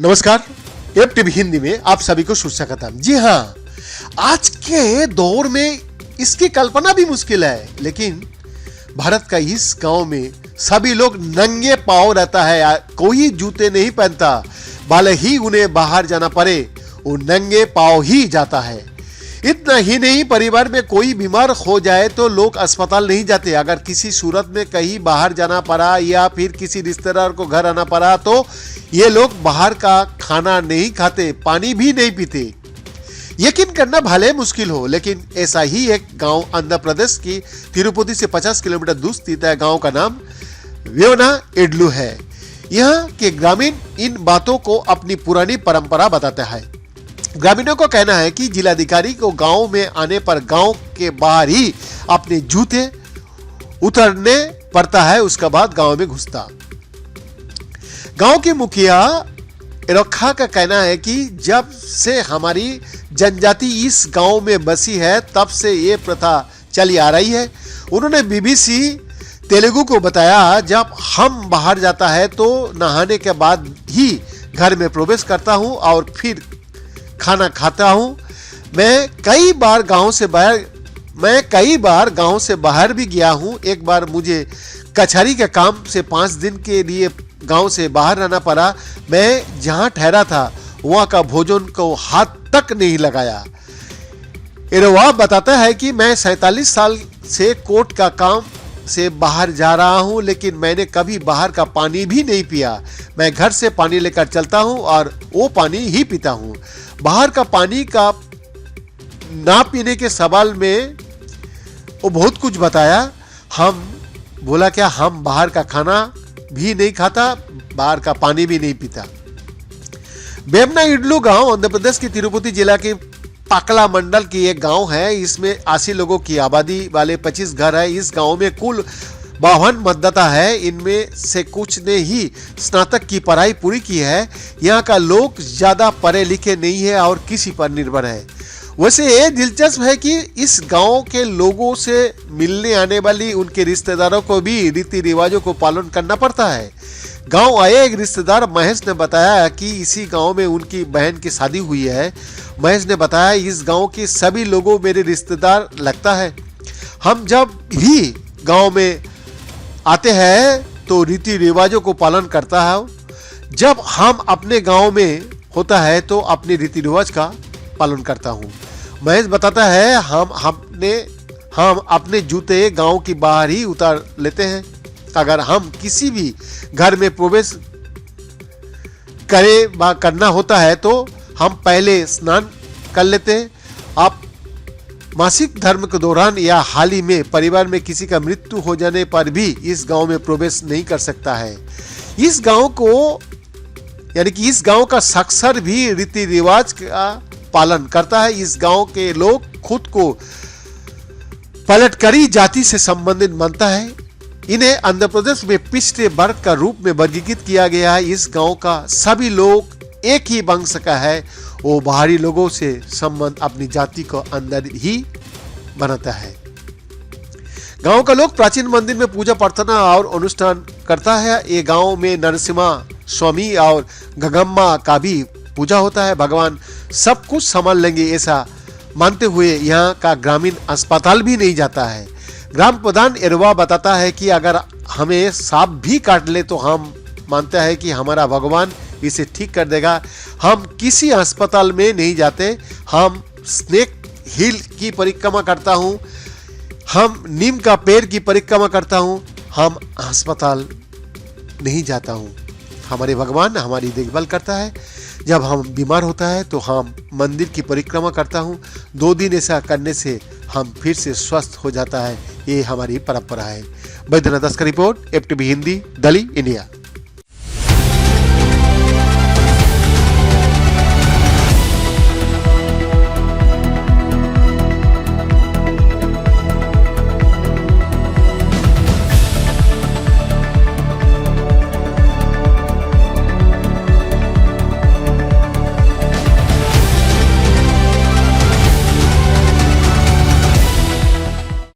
नमस्कार, F TV Hindi में आप सभी को सुस्वागतम। जी हाँ, आज के दौर में इसकी कल्पना भी मुश्किल है, लेकिन भारत का इस गांव में सभी लोग नंगे पांव रहता है। कोई जूते नहीं पहनता, भले ही उन्हें बाहर जाना पड़े वो नंगे पांव ही जाता है। इतना ही नहीं, परिवार में कोई बीमार हो जाए तो लोग अस्पताल नहीं जाते। अगर किसी सूरत में कहीं बाहर जाना पड़ा या फिर किसी रिश्तेदार को घर आना पड़ा तो ये लोग बाहर का खाना नहीं खाते, पानी भी नहीं पीते। यकीन करना भले मुश्किल हो, लेकिन ऐसा ही एक गांव आंध्र प्रदेश की तिरुपति से 50 किलोमीटर दूर स्थित है। गांव का नाम वेवनाइडलू है। यहाँ के ग्रामीण इन बातों को अपनी पुरानी परंपरा बताता है। ग्रामीणों का कहना है कि जिलाधिकारी को गांव में आने पर गांव के बाहर ही अपने जूते उतरने पड़ता है, उसके बाद गांव में घुसता। गांव के मुखिया रखा का कहना है कि जब से हमारी जनजाति इस गांव में बसी है तब से ये प्रथा चली आ रही है। उन्होंने बीबीसी तेलुगु को बताया, जब हम बाहर जाता है तो नहाने के बाद ही घर में प्रवेश करता हूं और फिर खाना खाता हूं। मैं कई बार गांव से बाहर भी गया हूं। एक बार मुझे कचहरी के काम से 5 दिन के लिए गांव से बाहर रहना पड़ा। मैं जहां ठहरा था वहां का भोजन को हाथ तक नहीं लगाया। इरवा बताता है कि मैं 47 साल से कोर्ट का काम से बाहर जा रहा हूं, लेकिन मैंने कभी बाहर का पानी भी नहीं पिया। मैं घर से पानी लेकर चलता हूं और वो पानी ही पीता हूं। बाहर का पानी का ना पीने के सवाल में वो बहुत कुछ बताया। हम बोला क्या, हम बाहर का खाना भी नहीं खाता, बाहर का पानी भी नहीं पीता। वेवनाइडलू गांव आंध्र प्रदेश की तिरुपति जिला के पाकला मंडल की एक गांव है। इसमें 80 लोगों की आबादी वाले 25 घर है। इस गांव में कुल 52 मतदाता है। इनमें से कुछ ने ही स्नातक की पढ़ाई पूरी की है। यहाँ का लोग ज्यादा पढ़े लिखे नहीं है और कृषि पर निर्भर है। वैसे ये दिलचस्प है कि इस गांव के लोगों से मिलने आने वाली उनके रिश्तेदारों को भी रीति रिवाजों को पालन करना पड़ता है। गांव आए एक रिश्तेदार महेश ने बताया कि इसी गांव में उनकी बहन की शादी हुई है। महेश ने बताया, इस गांव के सभी लोगों मेरे रिश्तेदार लगता है। हम जब भी गांव में आते हैं तो रीति रिवाजों को पालन करता है। जब हम अपने गांव में होता है तो अपने रीति रिवाज का पालन करता हूं। महेश बताता है, हम अपने जूते गांव की बाहर ही उतार लेते हैं। अगर हम किसी भी घर में प्रवेश करना होता है तो हम पहले स्नान कर लेते हैं। आप मासिक धर्म के दौरान या हाल ही में परिवार में किसी का मृत्यु हो जाने पर भी इस गांव में प्रवेश नहीं कर सकता है। इस गांव का साक्षर भी रीति रिवाज का पालन करता है। इस गांव के लोग खुद को पलटकरी जाति से संबंधित मानता है। इन्हें आंध्र प्रदेश में पिछड़े वर्ग का रूप में वर्गीकृत किया गया है। इस गांव का सभी लोग एक ही वंश का है। वो बाहरी लोगों से संबंध अपनी जाति को अंदर ही बनाता है। गांव का लोग प्राचीन मंदिर में पूजा प्रार्थना और अनुष्ठान करता है। ये गांव में नरसिम्हा स्वामी और गंगम्मा का भी पूजा होता है। भगवान सब कुछ संभाल लेंगे ऐसा मानते हुए यहाँ का ग्रामीण अस्पताल भी नहीं जाता है। ग्राम प्रधान इरवा बताता है कि अगर हमें सांप भी काट ले तो हम मानते हैं कि हमारा भगवान इसे ठीक कर देगा। हम किसी अस्पताल में नहीं जाते। हम स्नेक हिल की परिक्रमा करता हूँ, हम नीम का पेड़ की परिक्रमा करता हूँ। हम अस्पताल नहीं जाता हूँ। हमारे भगवान हमारी देखभाल करता है। जब हम बीमार होता है तो हम मंदिर की परिक्रमा करता हूँ। 2 दिन ऐसा करने से हम फिर से स्वस्थ हो जाता है। ये हमारी परंपरा है। बैद्यनाथ दास का report, F TV Hindi, Delhi, India.